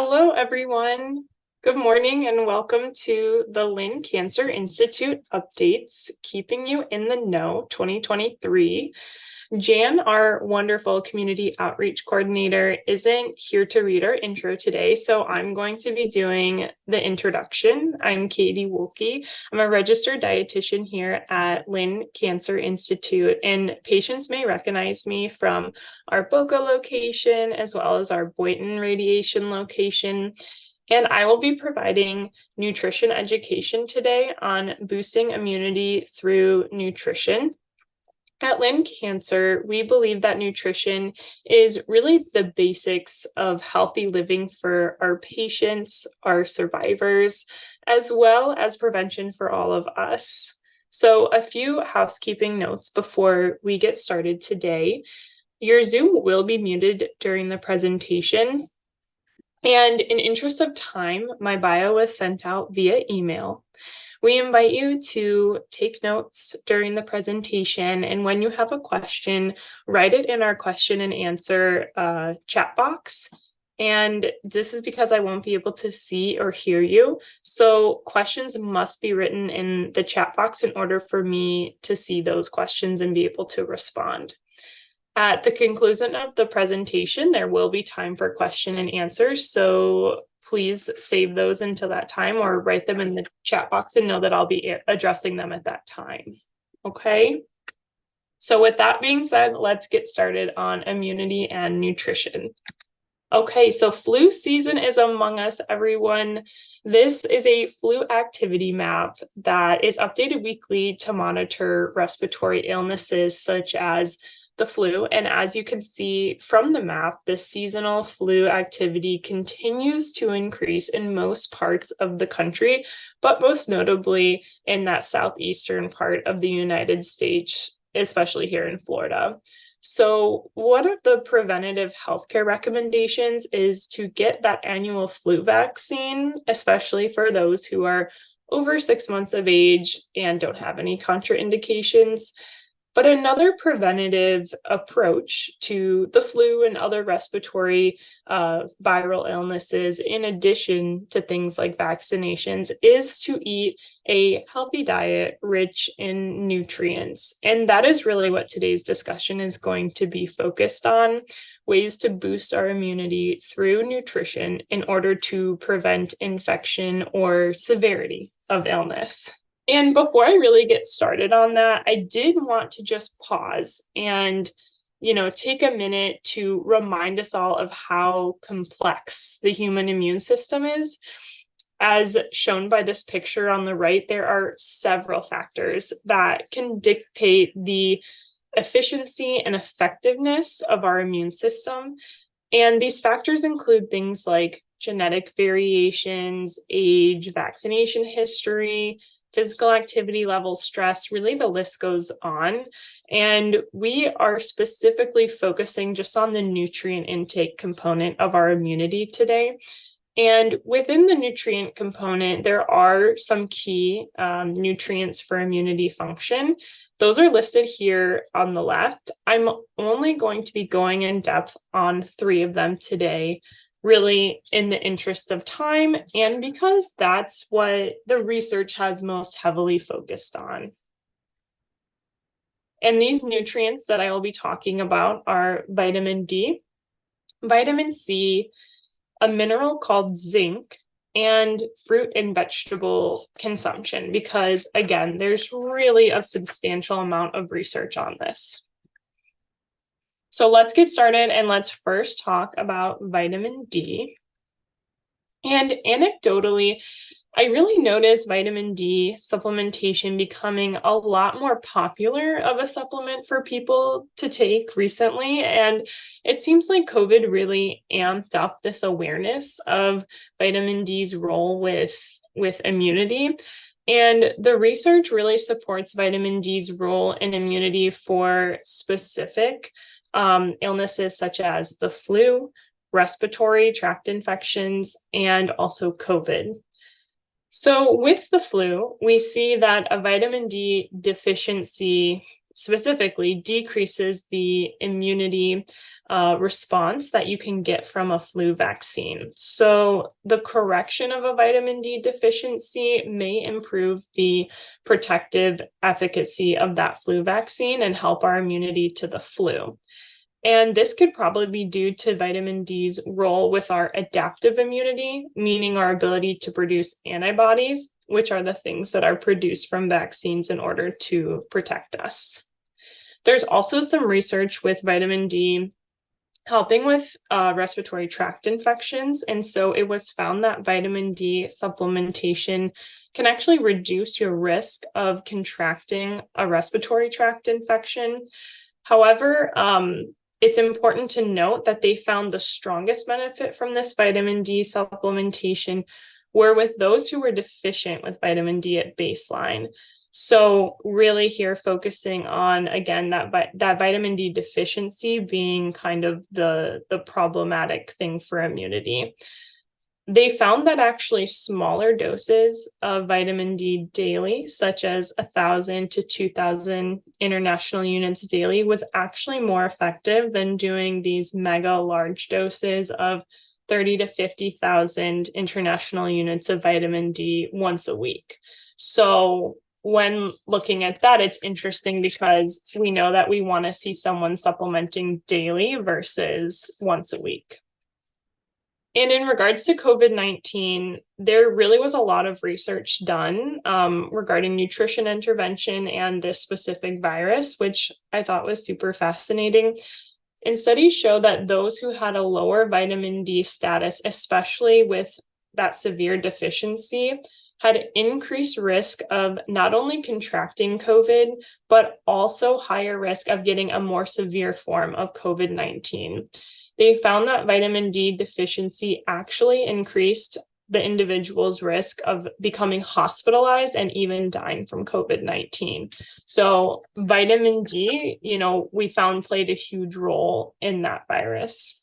Hello, everyone. Good morning and welcome to the Lynn Cancer Institute Updates, Keeping You in the Know 2023. Jan, our wonderful community outreach coordinator, isn't here to read our intro today, so I'm going to be doing the introduction. I'm Katie Wolke. I'm a registered dietitian here at Lynn Cancer Institute, and patients may recognize me from our Boca location as well as our Boynton radiation location. And I will be providing nutrition education today on boosting immunity through nutrition. At Lynn Cancer, we believe that nutrition is really the basics of healthy living for our patients, our survivors, as well as prevention for all of us. So, a few housekeeping notes before we get started today. Your Zoom will be muted during the presentation. And in interest of time, my bio was sent out via email. We invite you to take notes during the presentation, and when you have a question, write it in our question and answer chat box. And this is because I won't be able to see or hear you. So questions must be written in the chat box in order for me to see those questions and be able to respond. At the conclusion of the presentation, there will be time for question and answers. So please save those until that time or write them in the chat box and know that I'll be addressing them at that time. Okay. So with that being said, let's get started on immunity and nutrition. Okay, so flu season is among us, everyone. This is a flu activity map that is updated weekly to monitor respiratory illnesses such as the flu. And as you can see from the map, the seasonal flu activity continues to increase in most parts of the country, but most notably in that southeastern part of the United States, especially here in Florida. So one of the preventative healthcare recommendations is to get that annual flu vaccine, especially for those who are over 6 months of age and don't have any contraindications. But another preventative approach to the flu and other respiratory viral illnesses, in addition to things like vaccinations, is to eat a healthy diet rich in nutrients. And that is really what today's discussion is going to be focused on, ways to boost our immunity through nutrition in order to prevent infection or severity of illness. And before I really get started on that, I did want to just pause and, take a minute to remind us all of how complex the human immune system is. As shown by this picture on the right, there are several factors that can dictate the efficiency and effectiveness of our immune system. And these factors include things like genetic variations, age, vaccination history, physical activity level, stress, really the list goes on. And we are specifically focusing just on the nutrient intake component of our immunity today. And within the nutrient component, there are some key nutrients for immunity function. Those are listed here on the left. I'm only going to be going in depth on 3 of them today, really in the interest of time, and because that's what the research has most heavily focused on. And these nutrients that I will be talking about are vitamin D, vitamin C, a mineral called zinc, and fruit and vegetable consumption, because again, there's really a substantial amount of research on this. So let's get started and let's first talk about vitamin D. And anecdotally, I really noticed vitamin D supplementation becoming a lot more popular of a supplement for people to take recently. And it seems like COVID really amped up this awareness of vitamin D's role with immunity. And the research really supports vitamin D's role in immunity for specific illnesses such as the flu, respiratory tract infections, and also COVID. So with the flu, we see that a vitamin D deficiency specifically decreases the immunity response that you can get from a flu vaccine. So the correction of a vitamin D deficiency may improve the protective efficacy of that flu vaccine and help our immunity to the flu. And this could probably be due to vitamin D's role with our adaptive immunity, meaning our ability to produce antibodies, which are the things that are produced from vaccines in order to protect us. There's also some research with vitamin D helping with respiratory tract infections. And so it was found that vitamin D supplementation can actually reduce your risk of contracting a respiratory tract infection. However, it's important to note that they found the strongest benefit from this vitamin D supplementation were with those who were deficient with vitamin D at baseline. So really here focusing on, again, that vitamin D deficiency being kind of the problematic thing for immunity. They found that actually smaller doses of vitamin D daily, such as 1,000 to 2,000 international units daily, was actually more effective than doing these mega large doses of 30 to 50,000 international units of vitamin D once a week. So when looking at that, it's interesting because we know that we want to see someone supplementing daily versus once a week. And in regards to COVID-19, there really was a lot of research done regarding nutrition intervention and this specific virus, which I thought was super fascinating. And studies show that those who had a lower vitamin D status, especially with that severe deficiency, had increased risk of not only contracting COVID, but also higher risk of getting a more severe form of COVID-19. They found that vitamin D deficiency actually increased the individual's risk of becoming hospitalized and even dying from COVID-19. So vitamin D, we found played a huge role in that virus.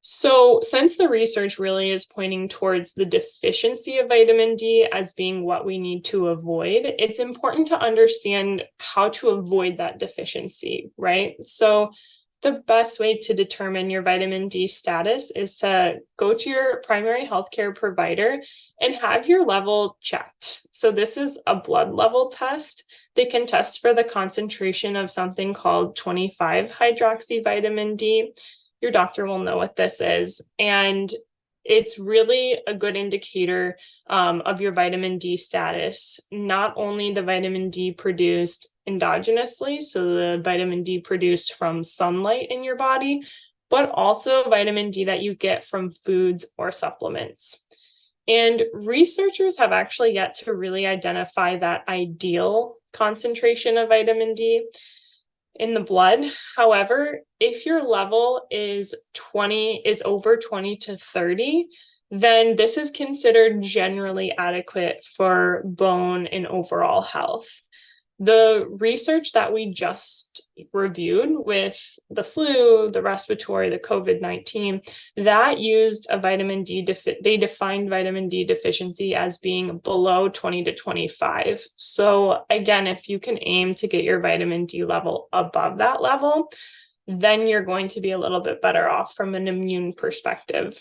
So since the research really is pointing towards the deficiency of vitamin D as being what we need to avoid, it's important to understand how to avoid that deficiency, right? So the best way to determine your vitamin D status is to go to your primary healthcare provider and have your level checked. So this is a blood level test. They can test for the concentration of something called 25-hydroxyvitamin D. Your doctor will know what this is. And it's really a good indicator of your vitamin D status, not only the vitamin D produced endogenously, so the vitamin D produced from sunlight in your body, but also vitamin D that you get from foods or supplements. And researchers have actually yet to really identify that ideal concentration of vitamin D in the blood. However, if your level is over 20 to 30, then this is considered generally adequate for bone and overall health. The research that we just reviewed with the flu, the respiratory, the COVID-19, that used a vitamin D, they defined vitamin D deficiency as being below 20 to 25. So again, if you can aim to get your vitamin D level above that level, then you're going to be a little bit better off from an immune perspective.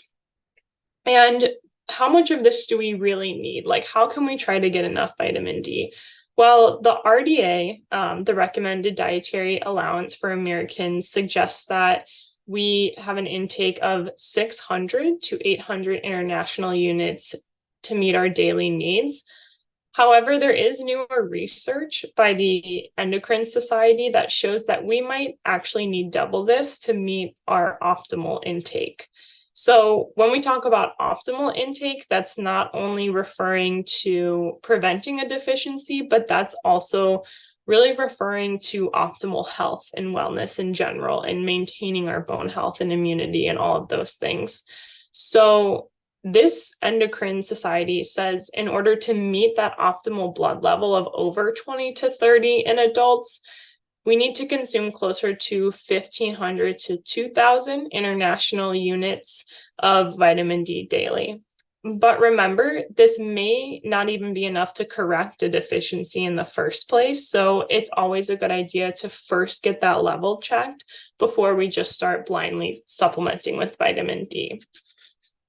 And how much of this do we really need? Like, how can we try to get enough vitamin D? Well, the RDA, the recommended dietary allowance for Americans, suggests that we have an intake of 600 to 800 international units to meet our daily needs. However, there is newer research by the Endocrine Society that shows that we might actually need double this to meet our optimal intake. So when we talk about optimal intake, that's not only referring to preventing a deficiency, but that's also really referring to optimal health and wellness in general and maintaining our bone health and immunity and all of those things. So this Endocrine Society says in order to meet that optimal blood level of over 20 to 30 in adults, we need to consume closer to 1,500 to 2,000 international units of vitamin D daily. But remember, this may not even be enough to correct a deficiency in the first place. So it's always a good idea to first get that level checked before we just start blindly supplementing with vitamin D.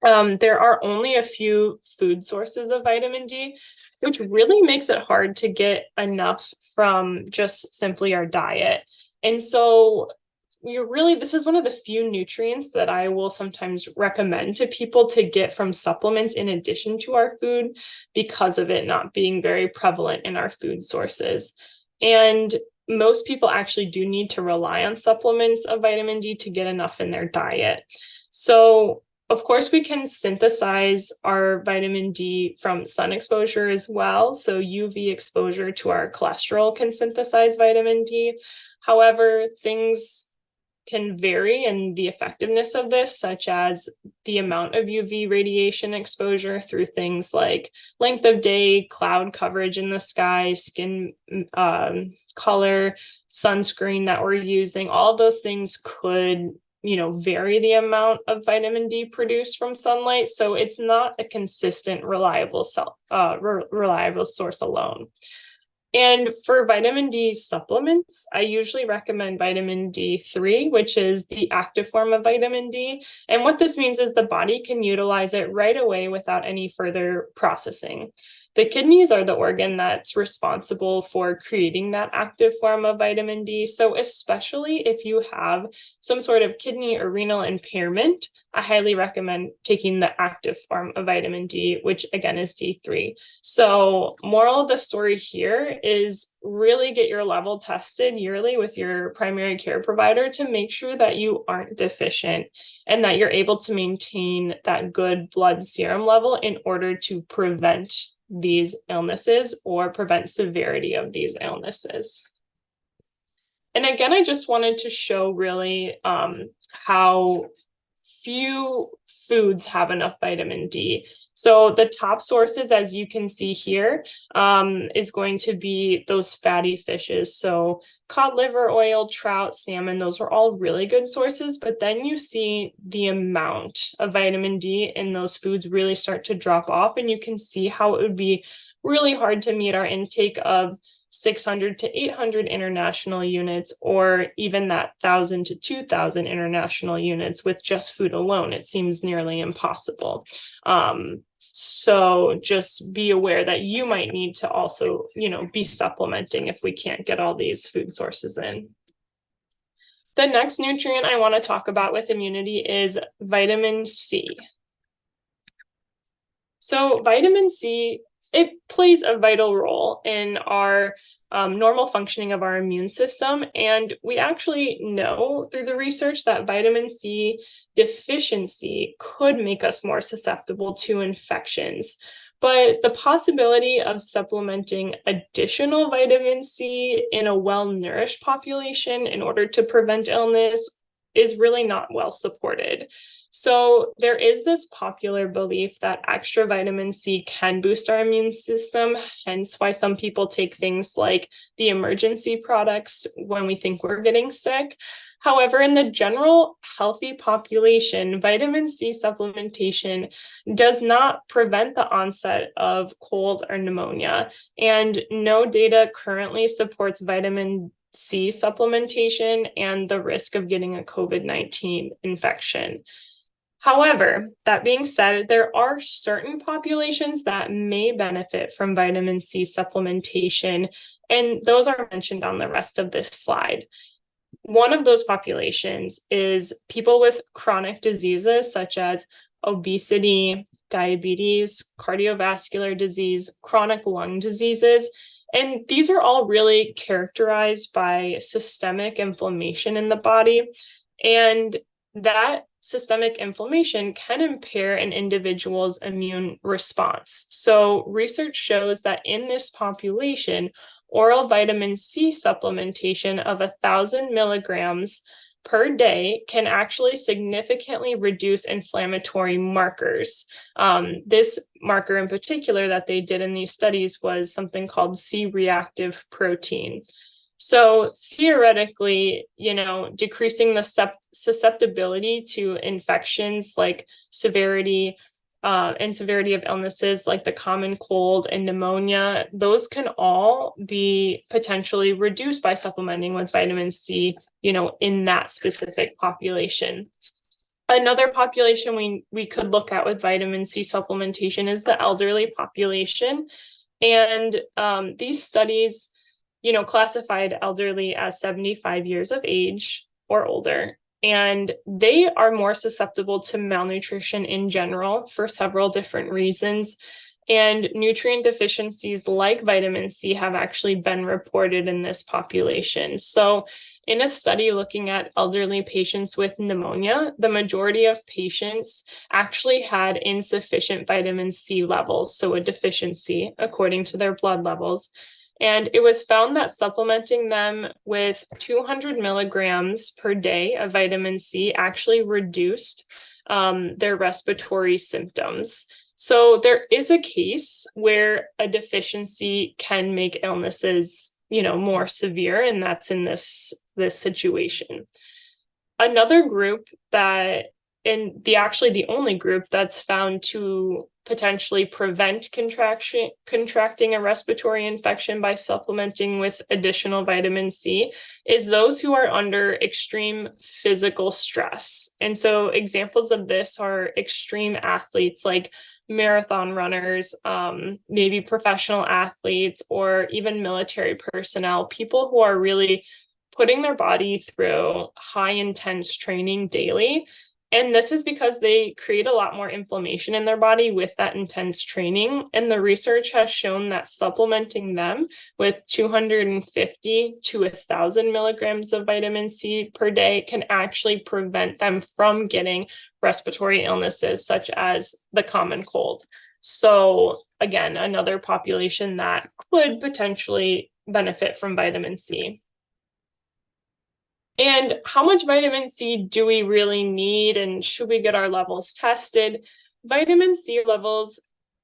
There are only a few food sources of vitamin D, which really makes it hard to get enough from just simply our diet. And so this is one of the few nutrients that I will sometimes recommend to people to get from supplements in addition to our food because of it not being very prevalent in our food sources. And most people actually do need to rely on supplements of vitamin D to get enough in their diet. So of course, we can synthesize our vitamin D from sun exposure as well. So UV exposure to our cholesterol can synthesize vitamin D. However, things can vary in the effectiveness of this, such as the amount of UV radiation exposure through things like length of day, cloud coverage in the sky, skin color, sunscreen that we're using. All of those things could vary the amount of vitamin D produced from sunlight. So it's not a consistent, reliable source alone. And for vitamin D supplements, I usually recommend vitamin D3, which is the active form of vitamin D. And what this means is the body can utilize it right away without any further processing. The kidneys are the organ that's responsible for creating that active form of vitamin D. So especially if you have some sort of kidney or renal impairment, I highly recommend taking the active form of vitamin D, which again is D3. So moral of the story here is really get your level tested yearly with your primary care provider to make sure that you aren't deficient and that you're able to maintain that good blood serum level in order to prevent these illnesses or prevent severity of these illnesses. And again, I just wanted to show really how few foods have enough vitamin D. So the top sources, as you can see here, is going to be those fatty fishes. So cod liver oil, trout, salmon, those are all really good sources. But then you see the amount of vitamin D in those foods really start to drop off. And you can see how it would be really hard to meet our intake of 600 to 800 international units, or even that 1,000 to 2,000 international units with just food alone. It seems nearly impossible. So just be aware that you might need to also, be supplementing if we can't get all these food sources in. The next nutrient I want to talk about with immunity is vitamin C. So vitamin C, it plays a vital role in our normal functioning of our immune system. And we actually know through the research that vitamin C deficiency could make us more susceptible to infections. But the possibility of supplementing additional vitamin C in a well-nourished population in order to prevent illness is really not well supported. So there is this popular belief that extra vitamin C can boost our immune system, hence why some people take things like the emergency products when we think we're getting sick. However, in the general healthy population, vitamin C supplementation does not prevent the onset of cold or pneumonia, and no data currently supports vitamin C supplementation and the risk of getting a COVID-19 infection. However, that being said, there are certain populations that may benefit from vitamin C supplementation, and those are mentioned on the rest of this slide. One of those populations is people with chronic diseases such as obesity, diabetes, cardiovascular disease, chronic lung diseases. And these are all really characterized by systemic inflammation in the body. And that systemic inflammation can impair an individual's immune response. So research shows that in this population, oral vitamin C supplementation of 1,000 milligrams per day can actually significantly reduce inflammatory markers. This marker in particular that they did in these studies was something called C-reactive protein. So theoretically, decreasing the susceptibility to infections like severity and severity of illnesses like the common cold and pneumonia, those can all be potentially reduced by supplementing with vitamin C, in that specific population. Another population we could look at with vitamin C supplementation is the elderly population. And these studies, classified elderly as 75 years of age or older. And they are more susceptible to malnutrition in general for several different reasons. And nutrient deficiencies like vitamin C have actually been reported in this population. So in a study looking at elderly patients with pneumonia, the majority of patients actually had insufficient vitamin C levels, so a deficiency according to their blood levels. And it was found that supplementing them with 200 milligrams per day of vitamin C actually reduced their respiratory symptoms. So there is a case where a deficiency can make illnesses, more severe, and that's in this situation. Another group that, and the only group that's found to potentially prevent contracting a respiratory infection by supplementing with additional vitamin C is those who are under extreme physical stress. And so examples of this are extreme athletes like marathon runners, maybe professional athletes, or even military personnel, people who are really putting their body through high intense training daily. And this is because they create a lot more inflammation in their body with that intense training. And the research has shown that supplementing them with 250 to 1,000 milligrams of vitamin C per day can actually prevent them from getting respiratory illnesses such as the common cold. So again, another population that could potentially benefit from vitamin C. And how much vitamin C do we really need, and should we get our levels tested? Vitamin C levels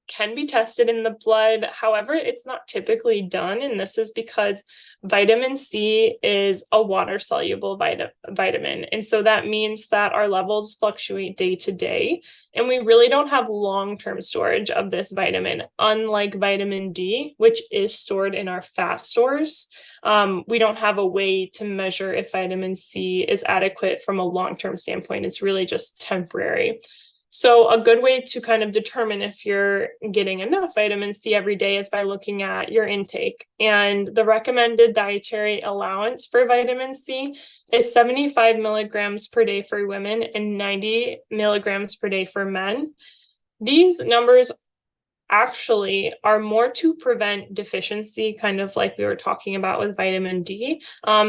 can be tested in the blood. However, it's not typically done, and this is because vitamin C is a water-soluble vitamin. And so that means that our levels fluctuate day to day, and we really don't have long-term storage of this vitamin, unlike vitamin D, which is stored in our fat stores. We don't have a way to measure if vitamin C is adequate from a long-term standpoint. It's really just temporary. So a good way to kind of determine if you're getting enough vitamin C every day is by looking at your intake. And the recommended dietary allowance for vitamin C is 75 milligrams per day for women and 90 milligrams per day for men. These numbers actually are more to prevent deficiency, kind of like we were talking about with vitamin D.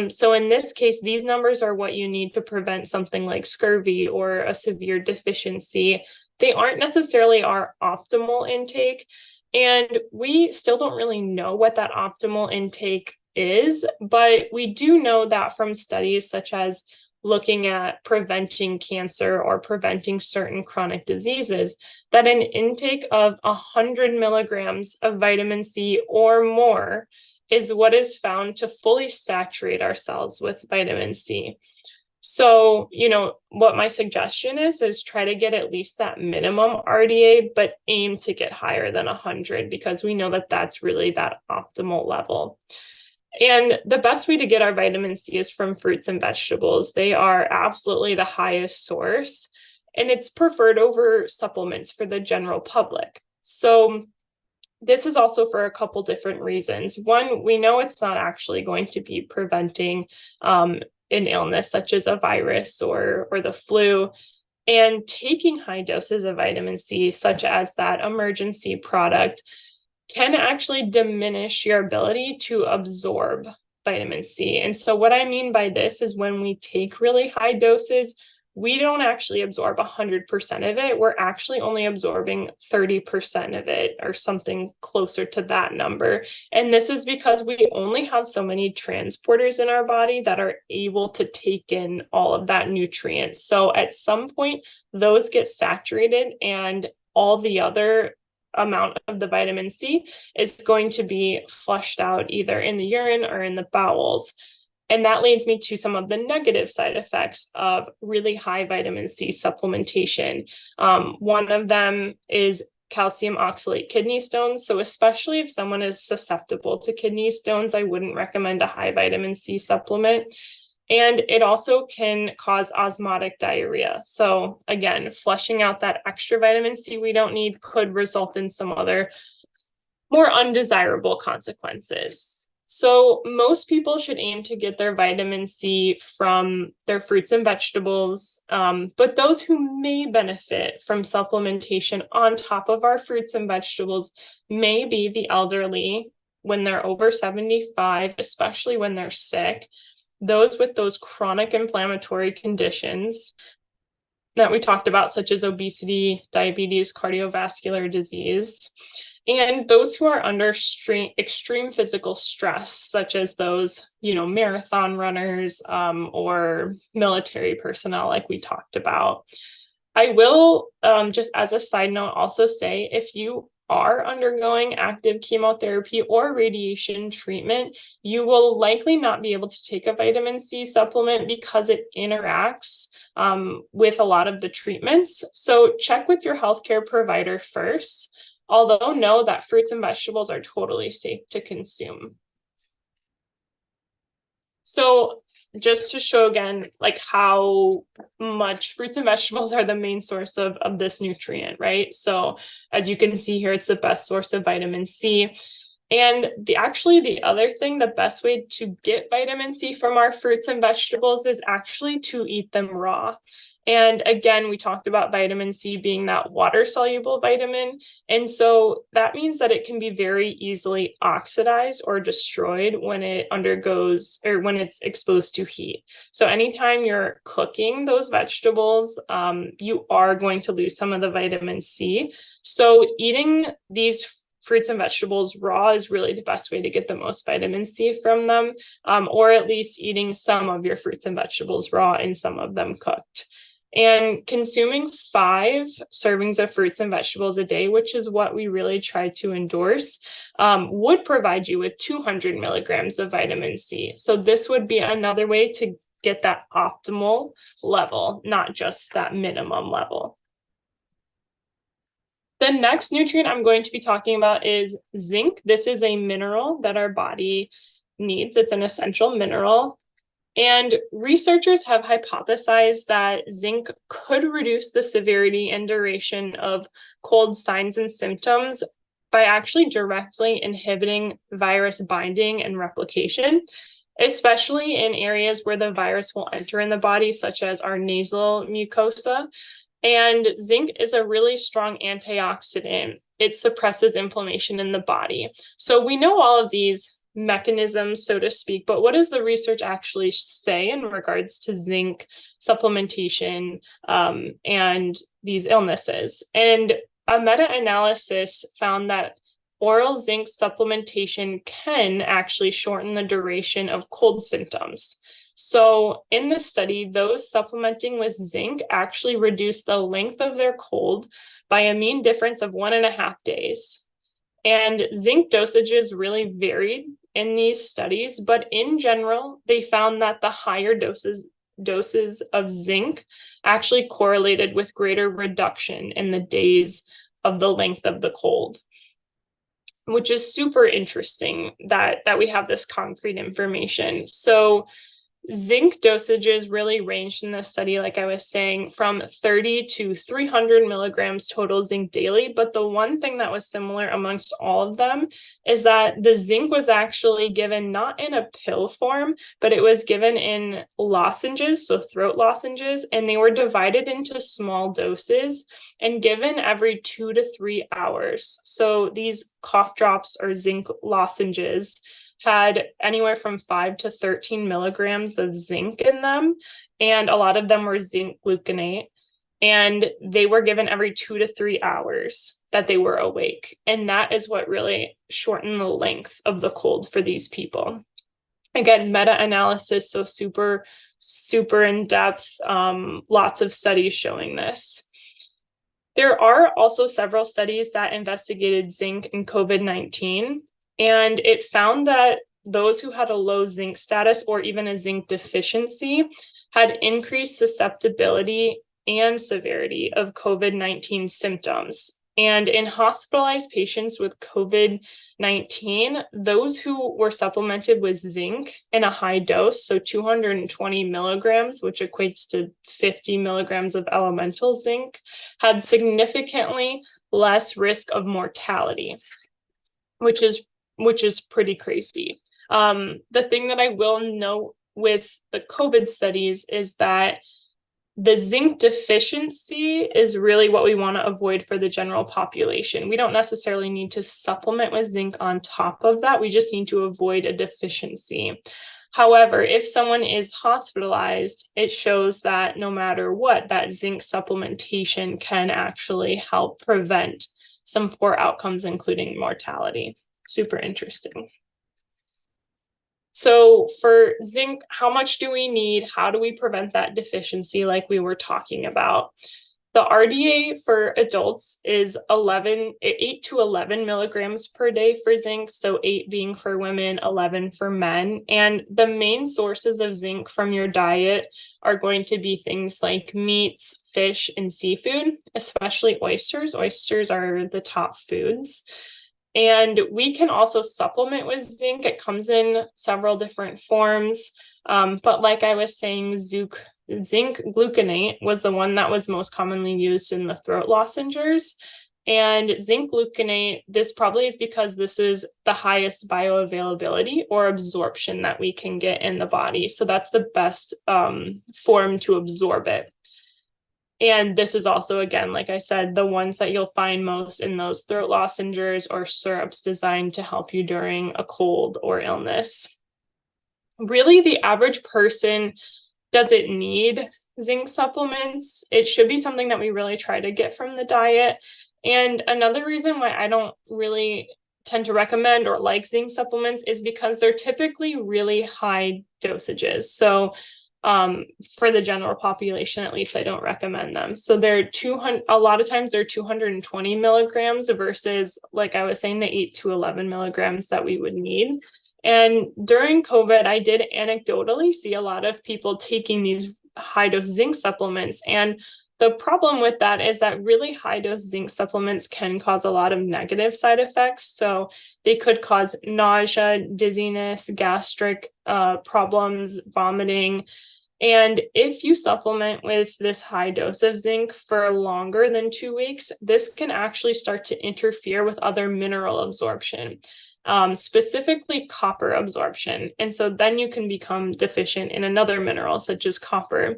So in this case, these numbers are what you need to prevent something like scurvy or a severe deficiency. They aren't necessarily our optimal intake, and we still don't really know what that optimal intake is, but we do know that from studies such as looking at preventing cancer or preventing certain chronic diseases, that an intake of 100 milligrams of vitamin C or more is what is found to fully saturate our cells with vitamin C. So, what my suggestion is try to get at least that minimum RDA, but aim to get higher than 100 because we know that that's really that optimal level. And the best way to get our vitamin C is from fruits and vegetables. They are absolutely the highest source, and it's preferred over supplements for the general public. So this is also for a couple different reasons. One, we know it's not actually going to be preventing an illness such as a virus or the flu. And taking high doses of vitamin C, such as that emergency product, can actually diminish your ability to absorb vitamin C. And so what I mean by this is when we take really high doses, we don't actually absorb 100% of it. We're actually only absorbing 30% of it or something closer to that number. And this is because we only have so many transporters in our body that are able to take in all of that nutrient. So at some point, those get saturated and all the other amount of the vitamin C is going to be flushed out either in the urine or in the bowels. And that leads me to some of the negative side effects of really high vitamin C supplementation. One of them is calcium oxalate kidney stones. So especially if someone is susceptible to kidney stones, I wouldn't recommend a high vitamin C supplement. And it also can cause osmotic diarrhea. So again, flushing out that extra vitamin C we don't need could result in some other more undesirable consequences. So most people should aim to get their vitamin C from their fruits and vegetables, but those who may benefit from supplementation on top of our fruits and vegetables may be the elderly when they're over 75, especially when they're sick, those with those chronic inflammatory conditions that we talked about, such as obesity, diabetes, cardiovascular disease, and those who are under extreme physical stress, such as those, marathon runners or military personnel, like we talked about. I will, just as a side note, also say if you are undergoing active chemotherapy or radiation treatment, you will likely not be able to take a vitamin C supplement because it interacts with a lot of the treatments. So check with your healthcare provider first. Although know that fruits and vegetables are totally safe to consume. So just to show again, like how much fruits and vegetables are the main source of this nutrient, right? So as you can see here, it's the best source of vitamin C. And the other thing, the best way to get vitamin C from our fruits and vegetables is actually to eat them raw. And again, we talked about vitamin C being that water-soluble vitamin. And so that means that it can be very easily oxidized or destroyed when it undergoes or when it's exposed to heat. So anytime you're cooking those vegetables, you are going to lose some of the vitamin C. So eating these fruits and vegetables raw is really the best way to get the most vitamin C from them, or at least eating some of your fruits and vegetables raw and some of them cooked. And consuming 5 servings of fruits and vegetables a day, which is what we really try to endorse, would provide you with 200 milligrams of vitamin C. So this would be another way to get that optimal level, not just that minimum level. The next nutrient I'm going to be talking about is zinc. This is a mineral that our body needs. It's an essential mineral. And researchers have hypothesized that zinc could reduce the severity and duration of cold signs and symptoms by actually directly inhibiting virus binding and replication, especially in areas where the virus will enter in the body, such as our nasal mucosa. And zinc is a really strong antioxidant. It suppresses inflammation in the body. So we know all of these mechanisms, so to speak, but what does the research actually say in regards to zinc supplementation and these illnesses? And a meta-analysis found that oral zinc supplementation can actually shorten the duration of cold symptoms. So in this study, those supplementing with zinc actually reduced the length of their cold by a mean difference of 1.5 days. And zinc dosages really varied in these studies, but in general, they found that the higher doses of zinc actually correlated with greater reduction in the days of the length of the cold, which is super interesting that we have this concrete information. So zinc dosages really ranged in this study, like I was saying, from 30 to 300 milligrams total zinc daily. But the one thing that was similar amongst all of them is that the zinc was actually given not in a pill form, but it was given in lozenges, so throat lozenges, and they were divided into small doses and given every 2 to 3 hours. So these cough drops or zinc lozenges had anywhere from 5 to 13 milligrams of zinc in them, and a lot of them were zinc gluconate, and they were given every 2 to 3 hours that they were awake. And that is what really shortened the length of the cold for these people. Again, meta-analysis, so super in-depth, lots of studies showing this. There are also several studies that investigated zinc and COVID-19, and it found that those who had a low zinc status or even a zinc deficiency had increased susceptibility and severity of COVID-19 symptoms. And in hospitalized patients with COVID-19, those who were supplemented with zinc in a high dose, so 220 milligrams, which equates to 50 milligrams of elemental zinc, had significantly less risk of mortality, which is pretty crazy. The thing that I will note with the COVID studies is that the zinc deficiency is really what we want to avoid for the general population. We don't necessarily need to supplement with zinc on top of that. We just need to avoid a deficiency. However, if someone is hospitalized, it shows that no matter what, that zinc supplementation can actually help prevent some poor outcomes, including mortality. Super interesting. So for zinc, how much do we need? How do we prevent that deficiency like we were talking about? The RDA for adults is 8 to 11 milligrams per day for zinc, so 8 being for women, 11 for men. And the main sources of zinc from your diet are going to be things like meats, fish, and seafood, especially oysters. Oysters are the top foods. And we can also supplement with zinc. It comes in several different forms. But like I was saying, zinc gluconate was the one that was most commonly used in the throat lozenges. And zinc gluconate, this probably is because this is the highest bioavailability or absorption that we can get in the body. So that's the best form to absorb it. And this is also, again, like I said, the ones that you'll find most in those throat lozenges or syrups designed to help you during a cold or illness. Really, the average person doesn't need zinc supplements. It should be something that we really try to get from the diet. And another reason why I don't really tend to recommend or like zinc supplements is because they're typically really high dosages. So for the general population, at least, I don't recommend them. So they're a lot of times they're 220 milligrams versus, like I was saying, the 8 to 11 milligrams that we would need. And during COVID, I did anecdotally see a lot of people taking these high dose zinc supplements. And the problem with that is that really high dose zinc supplements can cause a lot of negative side effects. So they could cause nausea, dizziness, gastric problems, vomiting. And if you supplement with this high dose of zinc for longer than 2 weeks, this can actually start to interfere with other mineral absorption, specifically copper absorption. And so then you can become deficient in another mineral, such as copper.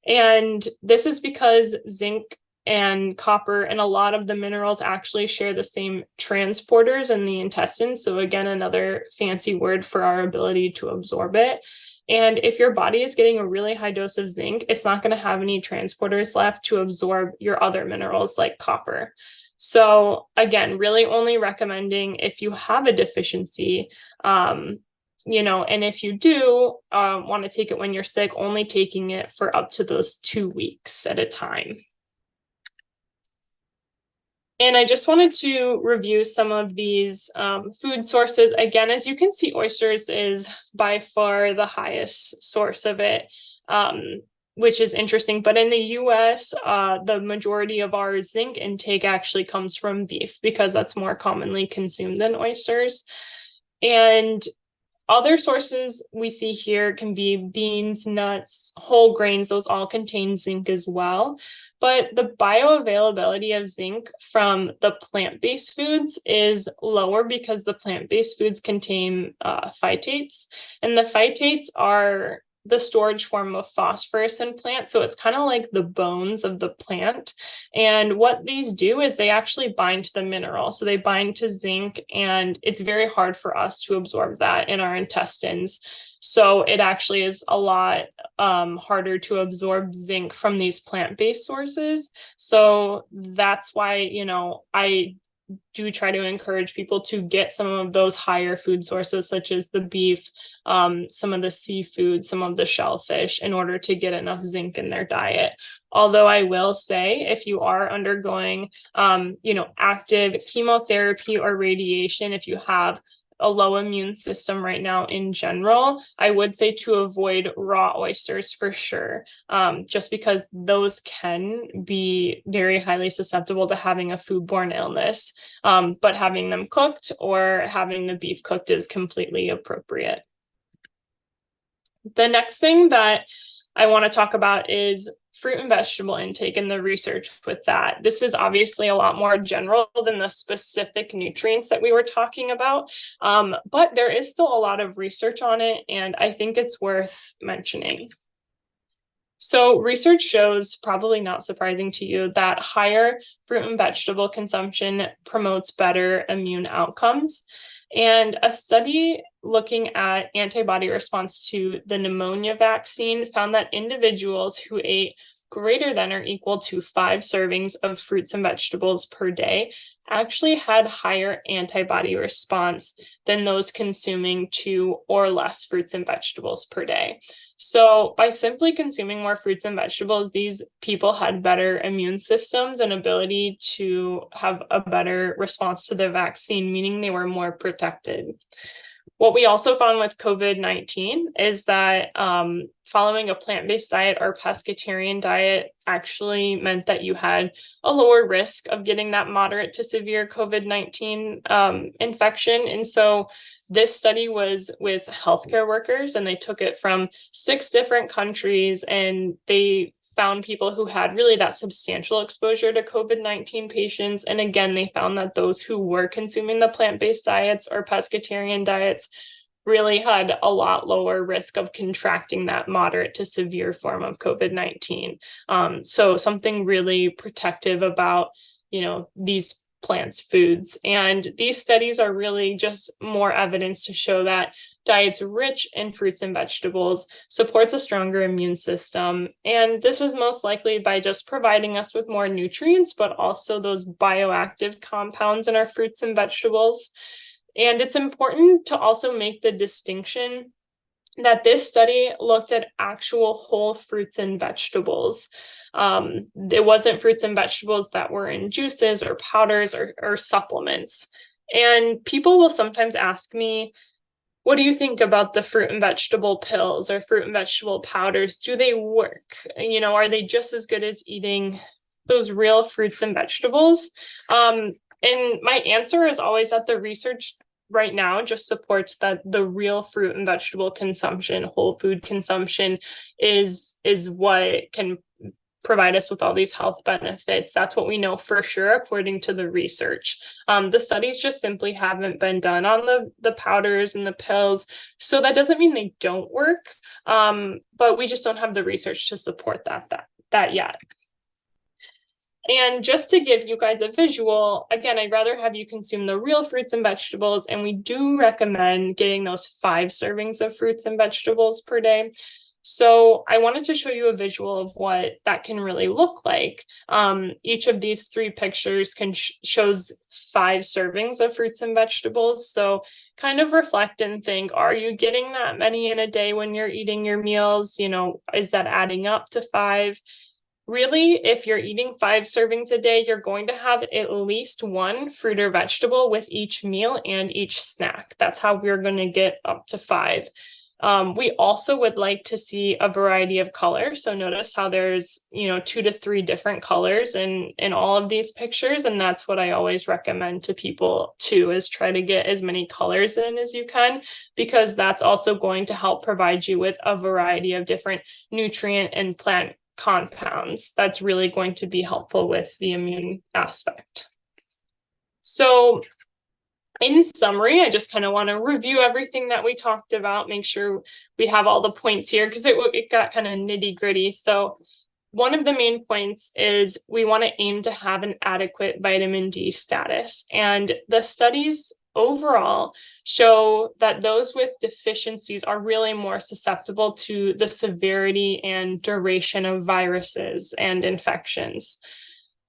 And this is because zinc and copper and a lot of the minerals actually share the same transporters in the intestines. So again, another fancy word for our ability to absorb it. And if your body is getting a really high dose of zinc, it's not going to have any transporters left to absorb your other minerals like copper. So again, really only recommending if you have a deficiency, and if you do want to take it when you're sick, only taking it for up to those 2 weeks at a time. And I just wanted to review some of these food sources. Again, as you can see, oysters is by far the highest source of it, which is interesting. But in the US, the majority of our zinc intake actually comes from beef because that's more commonly consumed than oysters. And other sources we see here can be beans, nuts, whole grains. Those all contain zinc as well. But the bioavailability of zinc from the plant-based foods is lower because the plant-based foods contain phytates. And the phytates are the storage form of phosphorus in plants. So it's kind of like the bones of the plant. And what these do is they actually bind to the mineral. So they bind to zinc, and it's very hard for us to absorb that in our intestines. So it actually is a lot harder to absorb zinc from these plant-based sources. So that's why, I do try to encourage people to get some of those higher food sources, such as the beef, some of the seafood, some of the shellfish, in order to get enough zinc in their diet. Although I will say, if you are undergoing, active chemotherapy or radiation, if you have a low immune system right now in general, I would say to avoid raw oysters for sure, just because those can be very highly susceptible to having a foodborne illness. But having them cooked or having the beef cooked is completely appropriate. The next thing that I want to talk about is fruit and vegetable intake and the research with that. This is obviously a lot more general than the specific nutrients that we were talking about, but there is still a lot of research on it, and I think it's worth mentioning. So research shows, probably not surprising to you, that higher fruit and vegetable consumption promotes better immune outcomes. And a study looking at antibody response to the pneumonia vaccine found that individuals who ate greater than or equal to 5 servings of fruits and vegetables per day actually had higher antibody response than those consuming 2 or less fruits and vegetables per day. So by simply consuming more fruits and vegetables, these people had better immune systems and ability to have a better response to the vaccine, meaning they were more protected. What we also found with COVID-19 is that following a plant-based diet or pescatarian diet actually meant that you had a lower risk of getting that moderate to severe COVID-19 infection. And so this study was with healthcare workers, and they took it from 6 different countries, and they found people who had really that substantial exposure to COVID-19 patients. And again, they found that those who were consuming the plant-based diets or pescatarian diets really had a lot lower risk of contracting that moderate to severe form of COVID-19. So something really protective about, these plants' foods. And these studies are really just more evidence to show that diets rich in fruits and vegetables supports a stronger immune system. And this is most likely by just providing us with more nutrients, but also those bioactive compounds in our fruits and vegetables. And it's important to also make the distinction that this study looked at actual whole fruits and vegetables. It wasn't fruits and vegetables that were in juices or powders or supplements. And people will sometimes ask me, what do you think about the fruit and vegetable pills or fruit and vegetable powders? Do they work? Are they just as good as eating those real fruits and vegetables? And my answer is always that the research right now just supports that the real fruit and vegetable consumption, whole food consumption is what can provide us with all these health benefits. That's what we know for sure, according to the research. The studies just simply haven't been done on the powders and the pills. So that doesn't mean they don't work, but we just don't have the research to support that yet. And just to give you guys a visual, again, I'd rather have you consume the real fruits and vegetables, and we do recommend getting those 5 servings of fruits and vegetables per day. So I wanted to show you a visual of what that can really look like. Each of these 3 pictures shows 5 servings of fruits and vegetables. So kind of reflect and think, are you getting that many in a day when you're eating your meals? Is that adding up to 5? Really, if you're eating 5 servings a day, you're going to have at least 1 fruit or vegetable with each meal and each snack. That's how we're going to get up to 5. We also would like to see a variety of colors. So notice how there's, 2 to 3 different colors in all of these pictures. And that's what I always recommend to people too, is try to get as many colors in as you can, because that's also going to help provide you with a variety of different nutrient and plant compounds. That's really going to be helpful with the immune aspect. So in summary, I just kind of want to review everything that we talked about, make sure we have all the points here, because it got kind of nitty gritty. So one of the main points is we want to aim to have an adequate vitamin D status. And the studies overall show that those with deficiencies are really more susceptible to the severity and duration of viruses and infections.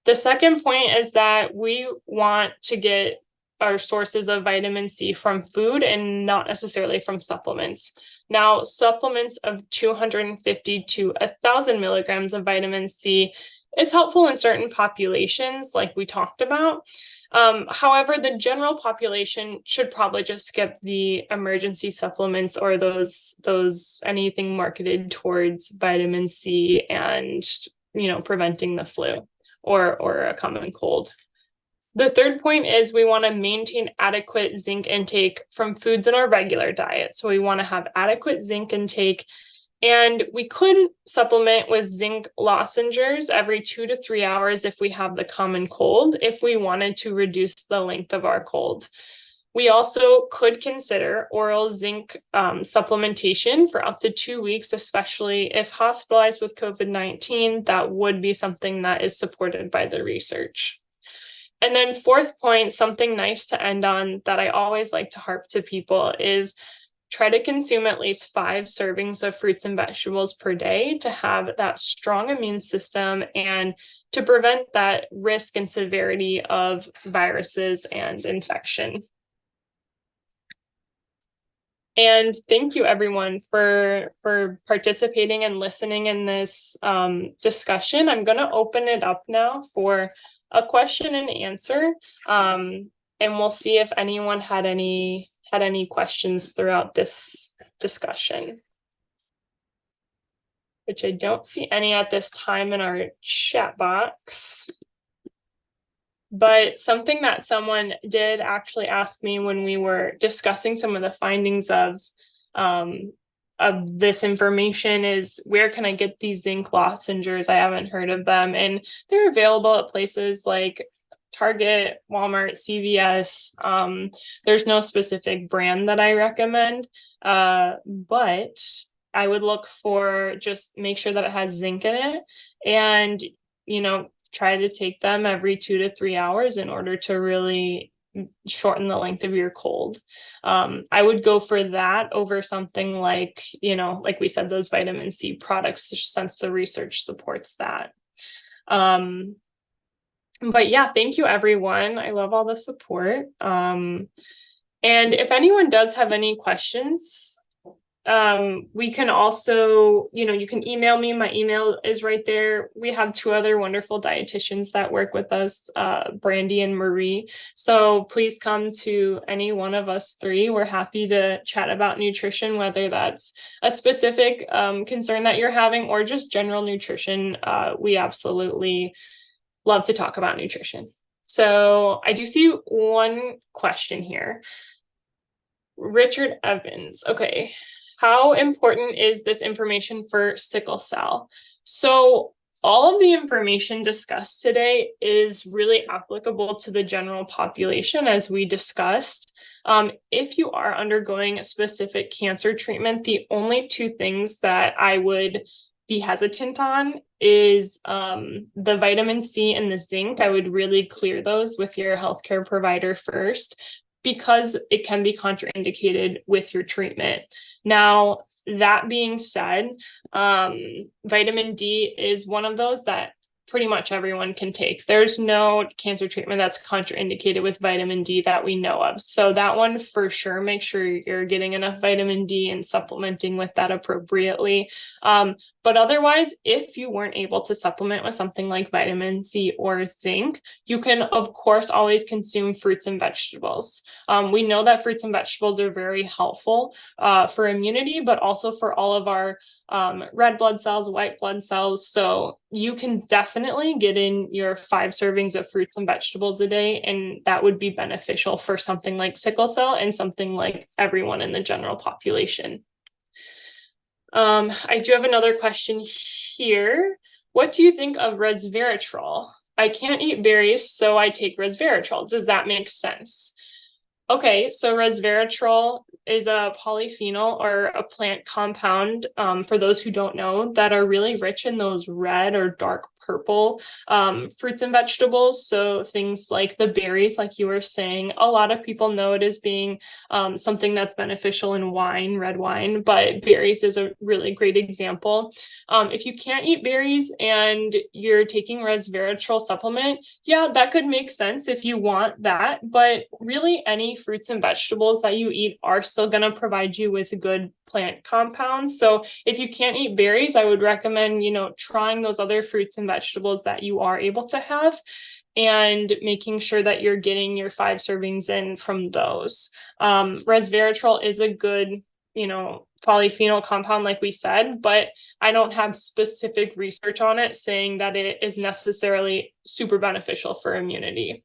The second point is that we want to get our sources of vitamin C from food and not necessarily from supplements. Now, supplements of 250 to 1,000 milligrams of vitamin C It's helpful in certain populations, like we talked about. However, the general population should probably just skip the emergency supplements or those anything marketed towards vitamin C and, preventing the flu or a common cold. The third point is we want to maintain adequate zinc intake from foods in our regular diet. So we want to have adequate zinc intake, and we could supplement with zinc lozenges every 2 to 3 hours if we have the common cold, if we wanted to reduce the length of our cold. We also could consider oral zinc supplementation for up to 2 weeks, especially if hospitalized with COVID-19. That would be something that is supported by the research. And then fourth point, something nice to end on that I always like to harp to people is try to consume at least 5 servings of fruits and vegetables per day to have that strong immune system and to prevent that risk and severity of viruses and infection. And thank you, everyone, for participating and listening in this discussion. I'm going to open it up now for a question and answer, and we'll see if anyone had any questions throughout this discussion, which I don't see any at this time in our chat box. But something that someone did actually ask me when we were discussing some of the findings of this information is, where can I get these zinc lozenges? I haven't heard of them. And they're available at places like Target, Walmart, CVS. There's no specific brand that I recommend, but I would look for, just make sure that it has zinc in it, and, try to take them every 2 to 3 hours in order to really shorten the length of your cold. I would go for that over something like, like we said, those vitamin C products, since the research supports that. But yeah, thank you, everyone. I love all the support. And if anyone does have any questions, we can also, you can email me. My email is right there. We have 2 other wonderful dietitians that work with us, Brandy and Marie. So please come to any one of us 3. We're happy to chat about nutrition, whether that's a specific concern that you're having or just general nutrition. We absolutely love to talk about nutrition. So I do see one question here. Richard Evans. Okay. How important is this information for sickle cell? So all of the information discussed today is really applicable to the general population, as we discussed. If you are undergoing a specific cancer treatment, the only 2 things that I would be hesitant on is the vitamin C and the zinc. I would really clear those with your healthcare provider first, because it can be contraindicated with your treatment. Now, that being said, vitamin D is one of those that pretty much everyone can take. There's no cancer treatment that's contraindicated with vitamin D that we know of. So that one, for sure, make sure you're getting enough vitamin D and supplementing with that appropriately. But otherwise, if you weren't able to supplement with something like vitamin C or zinc, you can, of course, always consume fruits and vegetables. We know that fruits and vegetables are very helpful for immunity, but also for all of our red blood cells, white blood cells. So you can definitely get in your 5 servings of fruits and vegetables a day, and that would be beneficial for something like sickle cell and something like everyone in the general population. I do have another question here. What do you think of resveratrol? I can't eat berries, so I take resveratrol. Does that make sense? Okay, so resveratrol is a polyphenol or a plant compound, for those who don't know, that are really rich in those red or dark purple fruits and vegetables. So things like the berries, like you were saying, a lot of people know it as being something that's beneficial in wine, red wine, but berries is a really great example. If you can't eat berries and you're taking resveratrol supplement, yeah, that could make sense if you want that, but really any fruits and vegetables that you eat are still going to provide you with good plant compounds. So if you can't eat berries, I would recommend, trying those other fruits and vegetables that you are able to have, and making sure that you're getting your 5 servings in from those. Resveratrol is a good, polyphenol compound, like we said, but I don't have specific research on it saying that it is necessarily super beneficial for immunity.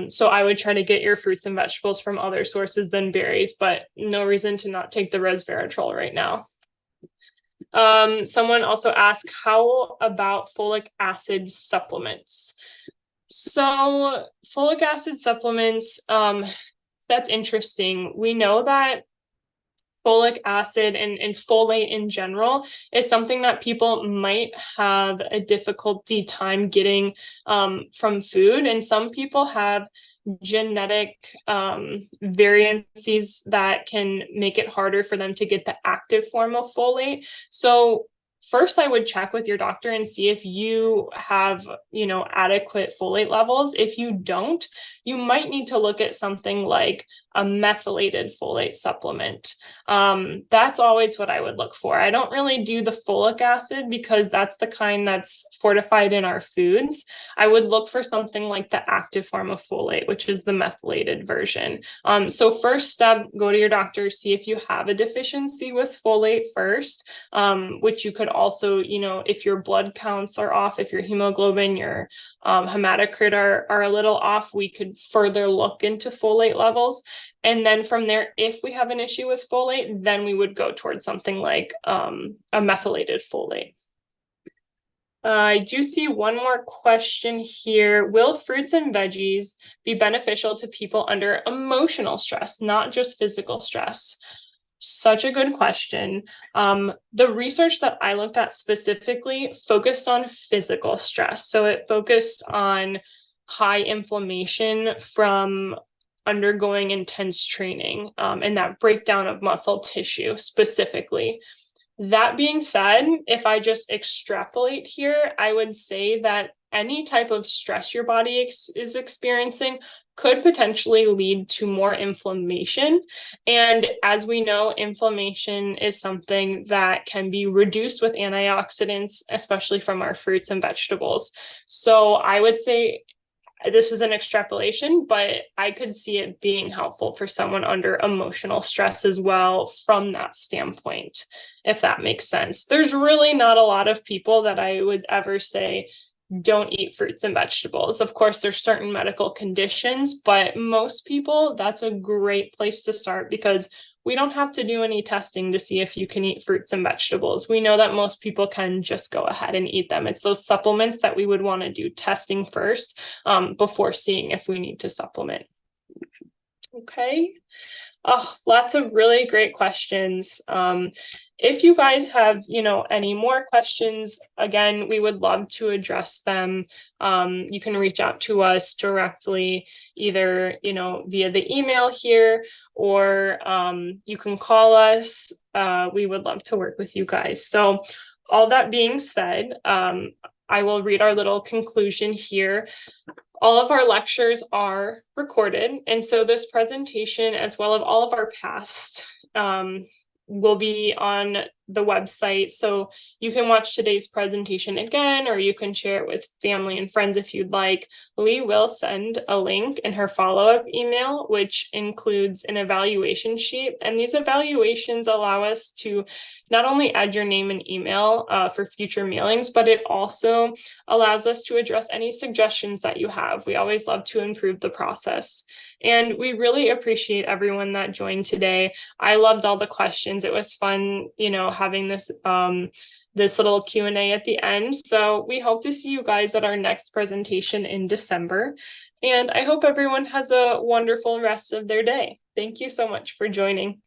So I would try to get your fruits and vegetables from other sources than berries, but no reason to not take the resveratrol right now. Someone also asked, how about folic acid supplements? So folic acid supplements, that's interesting. We know that folic acid and folate in general is something that people might have a difficulty time getting from food. And some people have genetic variances that can make it harder for them to get the active form of folate. So first, I would check with your doctor and see if you have, adequate folate levels. If you don't, you might need to look at something like a methylated folate supplement. That's always what I would look for. I don't really do the folic acid because that's the kind that's fortified in our foods. I would look for something like the active form of folate, which is the methylated version. So first step, go to your doctor, see if you have a deficiency with folate first, which you could also, if your blood counts are off, if your hemoglobin, your hematocrit are a little off, we could further look into folate levels. And then from there, if we have an issue with folate, then we would go towards something like a methylated folate. I do see one more question here. Will fruits and veggies be beneficial to people under emotional stress, not just physical stress? Such a good question. The research that I looked at specifically focused on physical stress. So it focused on high inflammation from undergoing intense training, and that breakdown of muscle tissue specifically. That being said, if I just extrapolate here, I would say that any type of stress your body is experiencing could potentially lead to more inflammation. And as we know, inflammation is something that can be reduced with antioxidants, especially from our fruits and vegetables. So I would say this is an extrapolation, but I could see it being helpful for someone under emotional stress as well from that standpoint, if that makes sense. There's really not a lot of people that I would ever say don't eat fruits and vegetables. Of course, there's certain medical conditions, but most people, that's a great place to start because we don't have to do any testing to see if you can eat fruits and vegetables. We know that most people can just go ahead and eat them. It's those supplements that we would want to do testing first before seeing if we need to supplement. Okay. Oh, lots of really great questions. If you guys have, any more questions, again, we would love to address them. You can reach out to us directly, either, via the email here, or you can call us. We would love to work with you guys. So all that being said, I will read our little conclusion here. All of our lectures are recorded, and so this presentation, as well as all of our past, will be on the website. So you can watch today's presentation again, or you can share it with family and friends if you'd like. Lee will send a link in her follow-up email, which includes an evaluation sheet. And these evaluations allow us to not only add your name and email for future mailings, but it also allows us to address any suggestions that you have. We always love to improve the process. And we really appreciate everyone that joined today. I loved all the questions. It was fun, having this this little Q&A at the end. So we hope to see you guys at our next presentation in December. And I hope everyone has a wonderful rest of their day. Thank you so much for joining.